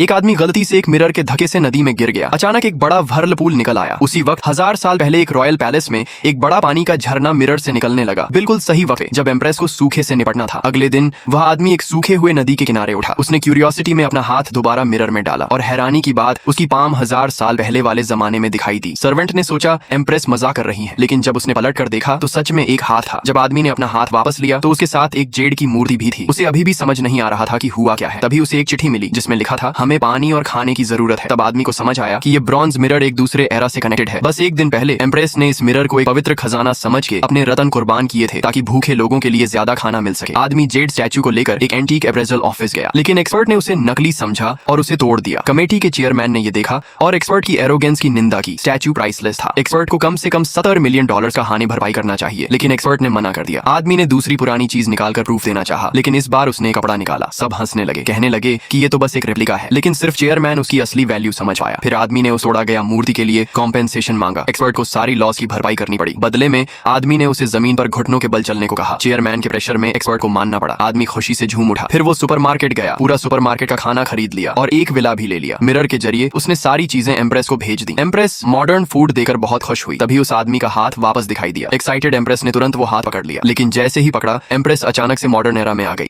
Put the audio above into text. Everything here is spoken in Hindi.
एक आदमी गलती से एक मिरर के धक्के से नदी में गिर गया। अचानक एक बड़ा व्हर्लपूल निकल आया। उसी वक्त 1000 साल पहले एक रॉयल पैलेस में एक बड़ा पानी का झरना मिरर से निकलने लगा। बिल्कुल सही वक्त जब एम्प्रेस को सूखे से निपटना था। अगले दिन वह आदमी एक सूखे हुए नदी के किनारे उठा। उसने क्यूरियोसिटी में अपना हाथ दोबारा मिरर में डाला और हैरानी की बात, उसकी पाम 1000 साल पहले वाले जमाने में दिखाई दी। सर्वेंट ने सोचा एम्प्रेस मजाक कर रही है, लेकिन जब उसने पलट कर देखा तो सच में एक हाथ था। जब आदमी ने अपना हाथ वापस लिया तो उसके साथ एक जेड की मूर्ति भी थी। उसे अभी भी समझ नहीं आ रहा था कि हुआ क्या है। तभी उसे एक चिट्ठी मिली जिसमें लिखा था, हमें पानी और खाने की जरूरत है। तब आदमी को समझ आया कि ये ब्रॉन्ज मिरर एक दूसरे एरा से कनेक्टेड है। बस एक दिन पहले एम्प्रेस ने इस मिरर को एक पवित्र खजाना समझ के अपने रतन कुर्बान किए थे ताकि भूखे लोगों के लिए ज्यादा खाना मिल सके। आदमी जेड स्टैचू को लेकर एक एंटीक अप्रेजल ऑफिस गया, लेकिन एक्सपर्ट ने उसे नकली समझा और उसे तोड़ दिया। कमेटी के चेयरमैन ने यह देखा और एक्सपर्ट की एरोगेंस की निंदा की। स्टैचू प्राइसलेस था। एक्सपर्ट को कम से कम $70 मिलियन का हानि भरपाई करना चाहिए, लेकिन एक्सपर्ट ने मना कर दिया। आदमी ने दूसरी पुरानी चीज निकालकर प्रूफ देना चाहा, लेकिन इस बार उसने कपड़ा निकाला। सब हंसने लगे, कहने लगे कि ये तो बस एक रेप्लिका है, लेकिन सिर्फ चेयरमैन उसकी असली वैल्यू समझ पाया। फिर आदमी ने उस तोड़ा गया मूर्ति के लिए कॉम्पेंसेशन मांगा। एक्सपर्ट को सारी लॉस की भरपाई करनी पड़ी। बदले में आदमी ने उसे जमीन पर घुटनों के बल चलने को कहा। चेयरमैन के प्रेशर में एक्सपर्ट को मानना पड़ा। आदमी खुशी से झूम उठा। फिर वो सुपरमार्केट गया, पूरा सुपरमार्केट का खाना खरीद लिया और एक विला भी ले लिया। मिरर के जरिए उसने सारी चीजें एम्प्रेस को भेज दी। एम्प्रेस मॉडर्न फूड देकर बहुत खुश हुई। तभी उस आदमी का हाथ वापस दिखाई दिया। एक्साइटेड एम्प्रेस ने तुरंत वो हाथ पकड़ लिया, लेकिन जैसे ही पकड़ा एम्प्रेस अचानक से मॉडर्न एरा में आ गई।